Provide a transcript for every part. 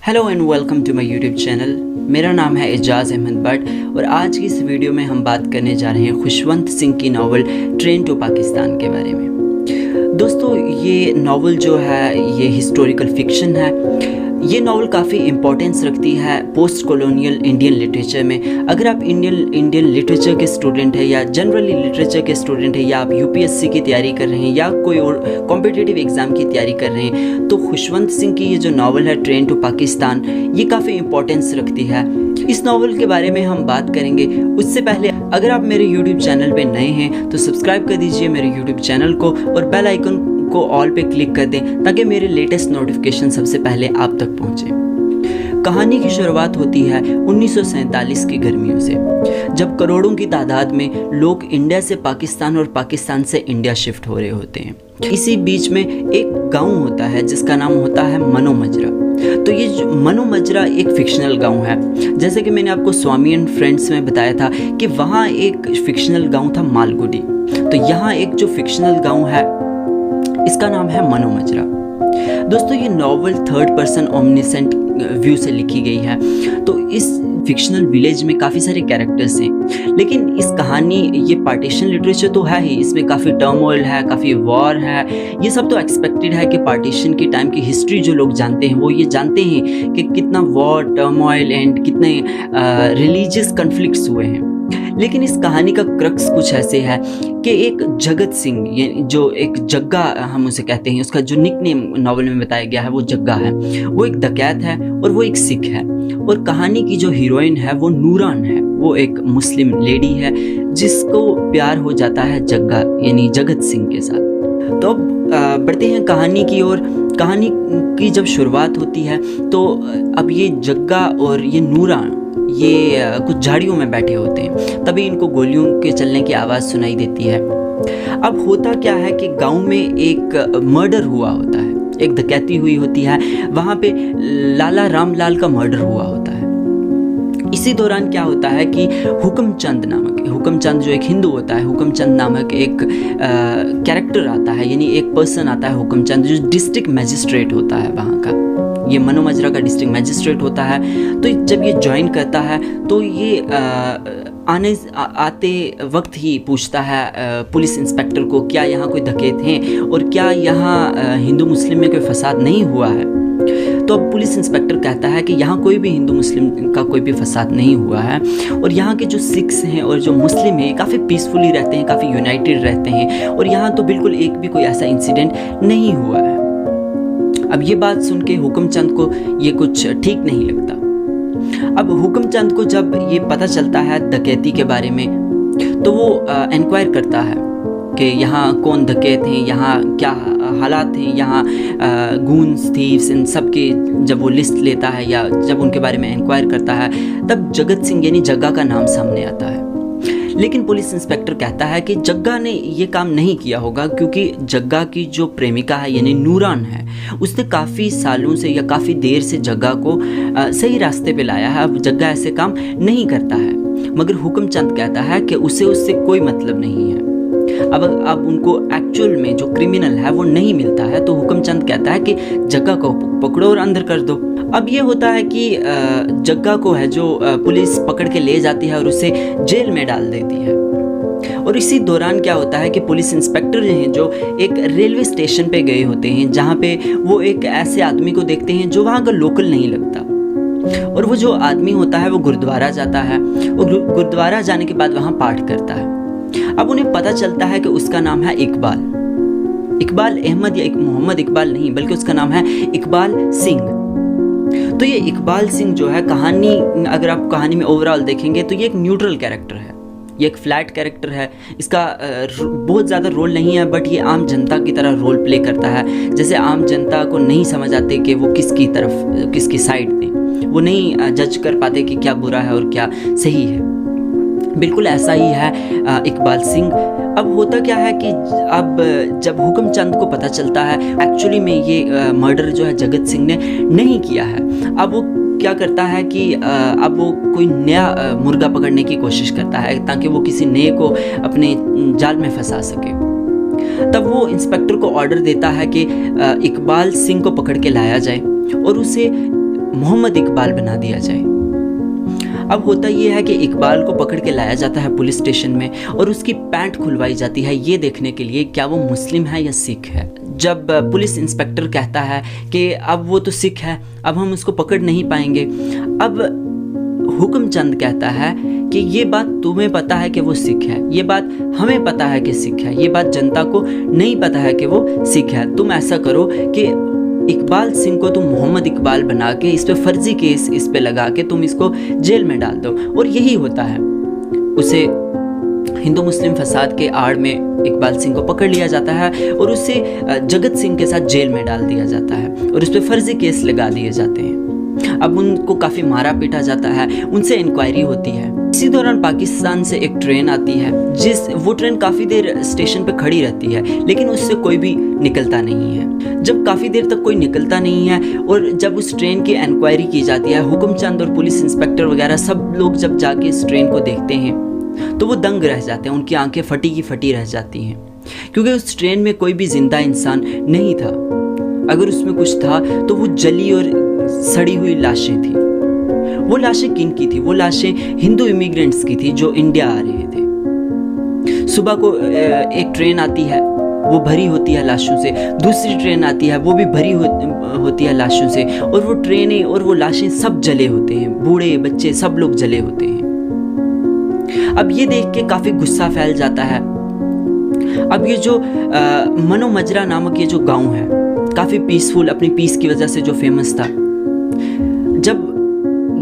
Hello and welcome to my YouTube channel. मेरा नाम है एजाज़ अहमद भट्ट और आज की इस वीडियो में हम बात करने जा रहे हैं खुशवंत सिंह की नावल ट्रेन टू पाकिस्तान के बारे में। दोस्तों, ये नावल जो है ये हिस्टोरिकल फिक्शन है। ये नावल काफ़ी इम्पोर्टेंस रखती है पोस्ट कॉलोनियल इंडियन लिटरेचर में। अगर आप इंडियन लिटरेचर के स्टूडेंट हैं या जनरली लिटरेचर के स्टूडेंट हैं या आप यूपीएससी की तैयारी कर रहे हैं या कोई और कॉम्पिटिटिव एग्ज़ाम की तैयारी कर रहे हैं तो खुशवंत सिंह की ये जो नावल है ट्रेन टू पाकिस्तान ये काफ़ी इम्पोर्टेंस रखती है। इस नावल के बारे में हम बात करेंगे। उससे पहले अगर आप मेरे यूट्यूब चैनल पर नए हैं तो सब्सक्राइब कर दीजिए मेरे यूट्यूब चैनल को और बेल आइकन को ऑल पे क्लिक कर दें ताकि मेरे लेटेस्ट नोटिफिकेशन सबसे पहले आप तक पहुंचे। कहानी की शुरुआत होती है 1947 की गर्मियों से, जब करोड़ों की तादाद में लोग इंडिया से पाकिस्तान और पाकिस्तान से इंडिया शिफ्ट हो रहे होते हैं। इसी बीच में एक गांव होता है जिसका नाम होता है मनो मजरा। तो ये मनो मजरा एक फिक्शनल गांव है। जैसे कि मैंने आपको स्वामी एंड फ्रेंड्स में बताया था कि वहाँ एक फिक्शनल गांव था मालगुडी। तो यहाँ एक जो फिक्शनल गांव है इसका नाम है मनो मजरा। दोस्तों, ये novel third person omniscient view से लिखी गई है। तो इस फिक्शनल विलेज में काफ़ी सारे कैरेक्टर्स हैं, लेकिन इस कहानी ये पार्टीशन लिटरेचर तो है ही, इसमें काफ़ी टर्मोइल है, काफ़ी वॉर है। ये सब तो एक्सपेक्टेड है कि पार्टीशन की टाइम की हिस्ट्री जो लोग जानते हैं वो ये जानते हैं कि कितना वॉर, टर्मोइल एंड कितने रिलीजियस कन्फ्लिक्ट्स हुए हैं। लेकिन इस कहानी का क्रक्स कुछ ऐसे है कि एक जगत सिंह, ये जो एक जग्गा हम उसे कहते हैं, उसका जो निकनेम नॉवल में बताया गया है वो जग्गा है। वो एक डकैत है और वो एक सिख है। और कहानी की जो हीरोइन है वो नूरान है। वो एक मुस्लिम लेडी है जिसको प्यार हो जाता है जग्गा यानी जगत सिंह के साथ। तो अब बढ़ते हैं कहानी की ओर। कहानी की जब शुरुआत होती है तो अब ये जग्गा और ये नूरान ये कुछ झाड़ियों में बैठे होते हैं, तभी इनको गोलियों के चलने की आवाज़ सुनाई देती है। अब होता क्या है कि गांव में एक मर्डर हुआ होता है, एक डकैती हुई होती है। वहाँ पे लाला रामलाल का मर्डर हुआ होता है। इसी दौरान क्या होता है कि हुक्मचंद जो एक हिंदू होता है, हुक्मचंद नामक एक कैरेक्टर आता है, यानी एक पर्सन आता है हुक्मचंद जो डिस्ट्रिक्ट मजिस्ट्रेट होता है वहाँ का। ये मनो मजरा का डिस्ट्रिक्ट मजिस्ट्रेट होता है। तो जब ये ज्वाइन करता है तो ये आते वक्त ही पूछता है पुलिस इंस्पेक्टर को, क्या यहाँ कोई डकैत हैं और क्या यहाँ हिंदू मुस्लिम में कोई फसाद नहीं हुआ है। तो अब पुलिस इंस्पेक्टर कहता है कि यहाँ कोई भी हिंदू मुस्लिम का कोई भी फसाद नहीं हुआ है और यहाँ के जो सिख्स हैं और जो मुस्लिम हैं काफ़ी पीसफुली रहते हैं, काफ़ी यूनाइटेड रहते हैं और यहाँ तो बिल्कुल एक भी कोई ऐसा इंसिडेंट नहीं हुआ है। अब ये बात सुन के हुक्मचंद को ये कुछ ठीक नहीं लगता। अब हुक्मचंद को जब ये पता चलता है डकैती के बारे में तो वो इंक्वायर करता है कि यहाँ कौन डकैत हैं, यहाँ क्या हालात हैं, यहाँ गूंस, थीव्स, इन सब की जब वो लिस्ट लेता है या जब उनके बारे में इंक्वायर करता है तब जगत सिंह यानी जग्गा का नाम सामने आता है। लेकिन पुलिस इंस्पेक्टर कहता है कि जग्गा ने ये काम नहीं किया होगा क्योंकि जग्गा की जो प्रेमिका है यानी नूरान है उसने काफ़ी सालों से या काफ़ी देर से जग्गा को सही रास्ते पे लाया है। अब जग्गा ऐसे काम नहीं करता है, मगर हुक्मचंद कहता है कि उससे कोई मतलब नहीं है। अब उनको एक्चुअल में जो क्रिमिनल है वो नहीं मिलता है तो हुक्मचंद कहता है कि जग्गा को पकड़ो और अंदर कर दो। अब ये होता है कि जग्गा को है जो पुलिस पकड़ के ले जाती है और उसे जेल में डाल देती है। और इसी दौरान क्या होता है कि पुलिस इंस्पेक्टर जो हैं जो एक रेलवे स्टेशन पे गए होते हैं जहाँ पे वो एक ऐसे आदमी को देखते हैं जो वहाँ का लोकल नहीं लगता। और वो जो आदमी होता है वो गुरुद्वारा जाता है और गुरुद्वारा जाने के बाद वहाँ पाठ करता है। अब उन्हें पता चलता है कि उसका नाम है इकबाल अहमद या मोहम्मद इकबाल नहीं बल्कि उसका नाम है इकबाल सिंह। तो ये इकबाल सिंह जो है कहानी, अगर आप कहानी में ओवरऑल देखेंगे तो ये एक न्यूट्रल कैरेक्टर है, ये एक फ्लैट कैरेक्टर है। इसका बहुत ज़्यादा रोल नहीं है बट ये आम जनता की तरह रोल प्ले करता है। जैसे आम जनता को नहीं समझ आते कि वो किसकी साइड पे, वो नहीं जज कर पाते कि क्या बुरा है और क्या सही है। बिल्कुल ऐसा ही है इकबाल सिंह। अब होता क्या है कि अब जब हुक्मचंद को पता चलता है एक्चुअली में ये मर्डर जो है जगत सिंह ने नहीं किया है, अब वो क्या करता है कि अब वो कोई नया मुर्गा पकड़ने की कोशिश करता है ताकि वो किसी नए को अपने जाल में फंसा सके। तब वो इंस्पेक्टर को ऑर्डर देता है कि इकबाल सिंह को पकड़ के लाया जाए और उसे मोहम्मद इकबाल बना दिया जाए। अब होता ये है कि इकबाल को पकड़ के लाया जाता है पुलिस स्टेशन में और उसकी पैंट खुलवाई जाती है ये देखने के लिए क्या वो मुस्लिम है या सिख है। जब पुलिस इंस्पेक्टर कहता है कि अब वो तो सिख है, अब हम उसको पकड़ नहीं पाएंगे, अब हुक्मचंद कहता है कि ये बात तुम्हें पता है कि वो सिख है, ये बात हमें पता है कि सिख है, ये बात जनता को नहीं पता है कि वो सिख है। तुम ऐसा करो कि इकबाल सिंह को तुम मोहम्मद इकबाल बना के इस पे फर्जी केस इस पे लगा के तुम इसको जेल में डाल दो। और यही होता है, उसे हिंदू मुस्लिम फसाद के आड़ में इकबाल सिंह को पकड़ लिया जाता है और उसे जगत सिंह के साथ जेल में डाल दिया जाता है और उस पर फर्जी केस लगा दिए जाते हैं। अब उनको काफ़ी मारा पीटा जाता है, उनसे इंक्वायरी होती है। इसी दौरान पाकिस्तान से एक ट्रेन आती है, वो ट्रेन काफ़ी देर स्टेशन पे खड़ी रहती है लेकिन उससे कोई भी निकलता नहीं है। जब काफ़ी देर तक कोई निकलता नहीं है और जब उस ट्रेन की इंक्वायरी की जाती है, हुक्मचंद और पुलिस इंस्पेक्टर वगैरह सब लोग जब जाके इस ट्रेन को देखते हैं तो वो दंग रह जाते हैं, उनकी आंखें फटी की फटी रह जाती हैं क्योंकि उस ट्रेन में कोई भी जिंदा इंसान नहीं था। अगर उसमें कुछ था तो वो जली और सड़ी हुई लाशें थी। वो लाशें किन की थी? वो लाशें हिंदू इमिग्रेंट्स की थी जो इंडिया आ रहे थे। सुबह को एक ट्रेन आती है, वो भरी होती है लाशों से, दूसरी ट्रेन आती है, वो भी भरी होती है लाशों से, और वो ट्रेनें और वो लाशें सब जले होते हैं, बूढ़े बच्चे सब लोग जले होते हैं। अब ये देख के काफ़ी गुस्सा फैल जाता है। अब ये जो मनो मजरा नामक ये जो गांव है, काफ़ी पीसफुल, अपनी पीस की वजह से जो फेमस था, जब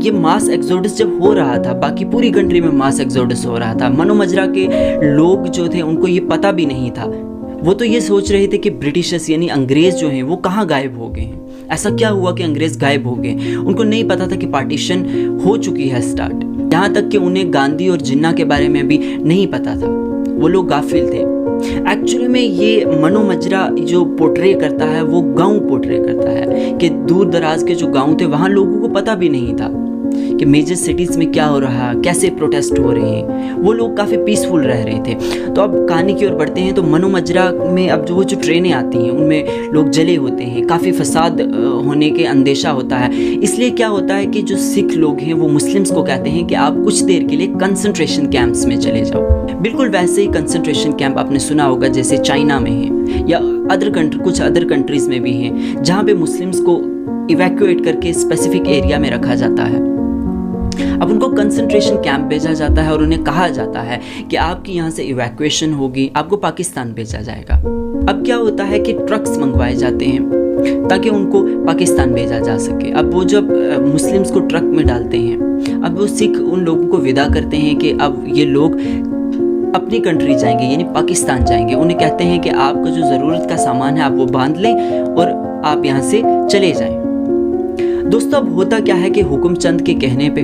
ये मास एक्सोडस जब हो रहा था, बाकी पूरी कंट्री में मास एक्सोडस हो रहा था, मनो मजरा के लोग जो थे उनको ये पता भी नहीं था। वो तो ये सोच रहे थे कि ब्रिटिशर्स यानी अंग्रेज़ जो हैं वो कहाँ गायब हो गए हैं, ऐसा क्या हुआ कि अंग्रेज़ गायब हो गए। उनको नहीं पता था कि पार्टीशन हो चुकी है स्टार्ट। यहाँ तक कि उन्हें गांधी और जिन्ना के बारे में भी नहीं पता था, वो लोग गाफिल थे। एक्चुअली में ये मनो मजरा जो पोर्ट्रे करता है वो गांव पोर्ट्रे करता है कि दूर दराज के जो गांव थे वहाँ लोगों को पता भी नहीं था कि मेजर सिटीज़ में क्या हो रहा है, कैसे प्रोटेस्ट हो रहे हैं। वो लोग काफ़ी पीसफुल रह रहे थे। तो अब कहानी की ओर बढ़ते हैं। तो मनो मजरा में अब वो जो ट्रेनें आती हैं उनमें लोग जले होते हैं, काफ़ी फसाद होने के अंदेशा होता है। इसलिए क्या होता है कि जो सिख लोग हैं वो मुस्लिम्स को कहते हैं कि आप कुछ देर के लिए कंसंट्रेशन कैंप्स में चले जाओ। बिल्कुल वैसे ही कंसंट्रेशन कैंप आपने सुना होगा जैसे चाइना में है या कुछ अदर कंट्रीज़ में भी हैं, जहाँ पे मुस्लिम्स को इवैक्यूएट करके स्पेसिफिक एरिया में रखा जाता है। अब उनको कंसंट्रेशन कैंप भेजा जाता है और उन्हें कहा जाता है कि आपकी यहाँ से इवैक्यूएशन होगी, आपको पाकिस्तान भेजा जाएगा। अब क्या होता है कि ट्रक्स मंगवाए जाते हैं ताकि उनको पाकिस्तान भेजा जा सके। अब वो जब मुस्लिम्स को ट्रक में डालते हैं, अब वो सिख उन लोगों को विदा करते हैं कि अब ये लोग अपनी कंट्री जाएंगे यानी पाकिस्तान जाएंगे। उन्हें कहते हैं कि आपका जो ज़रूरत का सामान है आप वो बांध लें और आप यहाँ से चले जाएं। दोस्तों अब होता क्या है कि हुक्मचंद के कहने पे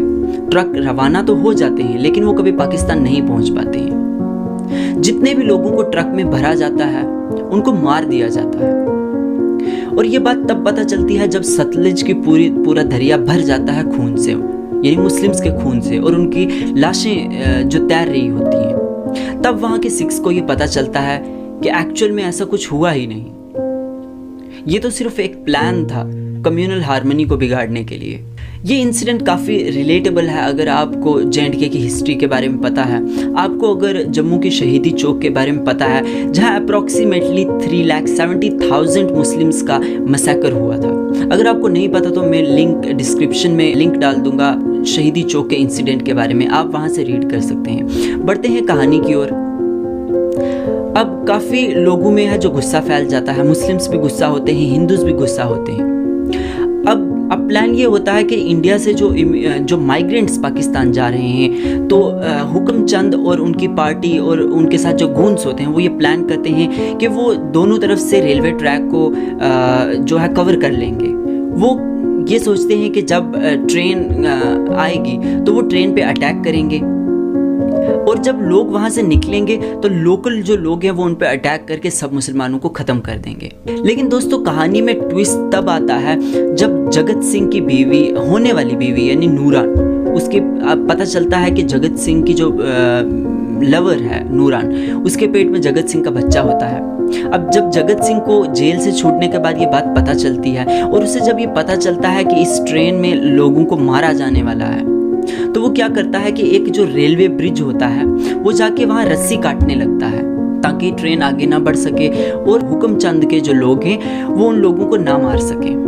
ट्रक रवाना तो हो जाते हैं लेकिन वो कभी पाकिस्तान नहीं पहुंच पाते हैं। जितने भी लोगों को ट्रक में भरा जाता है उनको मार दिया जाता है। और ये बात तब पता चलती है जब सतलुज की पूरा दरिया भर जाता है खून से, यानी मुस्लिम्स के खून से, और उनकी लाशें जो तैर रही होती हैं। तब वहाँ के सिख्स को ये पता चलता है कि एक्चुअल में ऐसा कुछ हुआ ही नहीं, ये तो सिर्फ एक प्लान था कम्युनल हार्मनी को बिगाड़ने के लिए। ये इंसिडेंट काफ़ी रिलेटेबल है अगर आपको J&K की हिस्ट्री के बारे में पता है, आपको अगर जम्मू के शहीदी चौक के बारे में पता है जहां अप्रॉक्सीमेटली 3,70,000 मुस्लिम्स का मसैकर हुआ था। अगर आपको नहीं पता तो मैं लिंक डिस्क्रिप्शन में लिंक डाल दूंगा शहीदी चौक के इंसिडेंट के बारे में, आप वहां से रीड कर सकते हैं। बढ़ते हैं कहानी की ओर। अब काफ़ी लोगों में है जो गुस्सा फैल जाता है, मुस्लिम्स भी गुस्सा होते हैं, हिंदूज भी गुस्सा होते हैं। अब प्लान ये होता है कि इंडिया से जो माइग्रेंट्स पाकिस्तान जा रहे हैं तो हुक्मचंद और उनकी पार्टी और उनके साथ जो गूंस होते हैं वो ये प्लान करते हैं कि वो दोनों तरफ से रेलवे ट्रैक को जो है कवर कर लेंगे। वो ये सोचते हैं कि जब ट्रेन आएगी तो वो ट्रेन पे अटैक करेंगे और जब लोग वहां से निकलेंगे तो लोकल जो लोग हैं वो उन पे अटैक करके सब मुसलमानों को ख़त्म कर देंगे। लेकिन दोस्तों कहानी में ट्विस्ट तब आता है जब जगत सिंह की बीवी, होने वाली बीवी यानी नूरान, उसके पता चलता है कि जगत सिंह की जो लवर है नूरान, उसके पेट में जगत सिंह का बच्चा होता है। अब जब जगत सिंह को जेल से छूटने के बाद ये बात पता चलती है और उसे जब ये पता चलता है कि इस ट्रेन में लोगों को मारा जाने वाला है, तो वो क्या करता है कि एक जो रेलवे ब्रिज होता है वो जाके वहाँ रस्सी काटने लगता है ताकि ट्रेन आगे ना बढ़ सके और हुक्मचंद के जो लोग हैं वो उन लोगों को ना मार सके।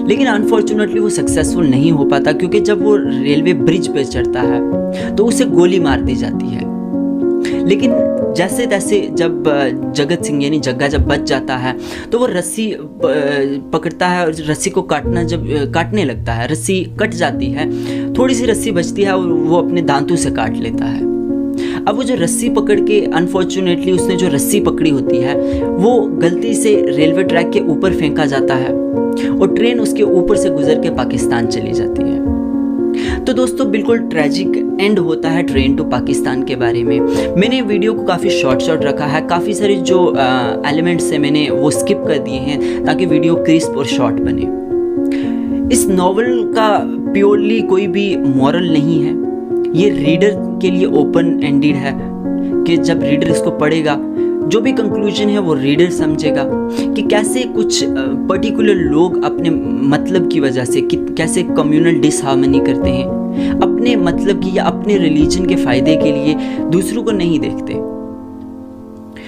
लेकिन अनफॉर्चुनेटली वो सक्सेसफुल नहीं हो पाता, क्योंकि जब वो रेलवे ब्रिज पे चढ़ता है तो उसे गोली मार दी जाती है। लेकिन जैसे तैसे जब जगत सिंह यानी जग्गा जब बच जाता है तो वो रस्सी पकड़ता है और रस्सी को काटने लगता है। रस्सी कट जाती है, थोड़ी सी रस्सी बचती है और वो अपने दांतों से काट लेता है। अब वो जो रस्सी पकड़ के अनफॉर्चुनेटली उसने जो रस्सी पकड़ी होती है वो गलती से रेलवे ट्रैक के ऊपर फेंका जाता है और ट्रेन उसके ऊपर से गुजर के पाकिस्तान चली जाती है। तो दोस्तों बिल्कुल ट्रैजिक एंड होता है ट्रेन टू पाकिस्तान के बारे में। मैंने वीडियो को काफ़ी शॉर्ट रखा है, काफ़ी सारे जो एलिमेंट्स हैं मैंने वो स्किप कर दिए हैं ताकि वीडियो क्रिस्प और शॉर्ट बने। इस नॉवल का प्योरली कोई भी मॉरल नहीं है, ये रीडर के लिए ओपन एंडेड है कि जब रीडर इसको पढ़ेगा जो भी कंक्लूजन है वो रीडर समझेगा कि कैसे कुछ पर्टिकुलर लोग अपने मतलब की वजह से कैसे कम्युनल डिसहार्मनी करते हैं, अपने मतलब की या अपने रिलीजन के फ़ायदे के लिए दूसरों को नहीं देखते।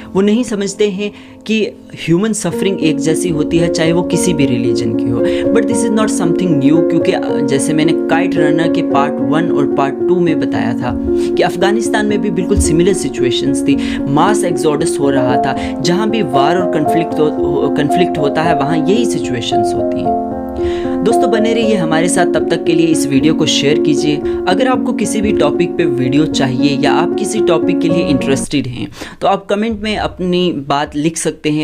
वो नहीं समझते हैं कि ह्यूमन सफरिंग एक जैसी होती है चाहे वो किसी भी रिलीजन की हो। But this is not something new, क्योंकि जैसे मैंने काइट रनर के पार्ट 1 और पार्ट 2 में बताया था कि अफ़गानिस्तान में भी बिल्कुल सिमिलर सिचुएशंस थी। मास एक्सोडस हो रहा था, जहाँ भी वार और कन्फ्लिक्ट होता है वहाँ यही सिचुएशंस होती हैं। दोस्तों बने रहिए हमारे साथ, तब तक के लिए इस वीडियो को शेयर कीजिए। अगर आपको किसी भी टॉपिक पे वीडियो चाहिए या आप किसी टॉपिक के लिए इंटरेस्टेड हैं तो आप कमेंट में अपनी बात लिख सकते हैं।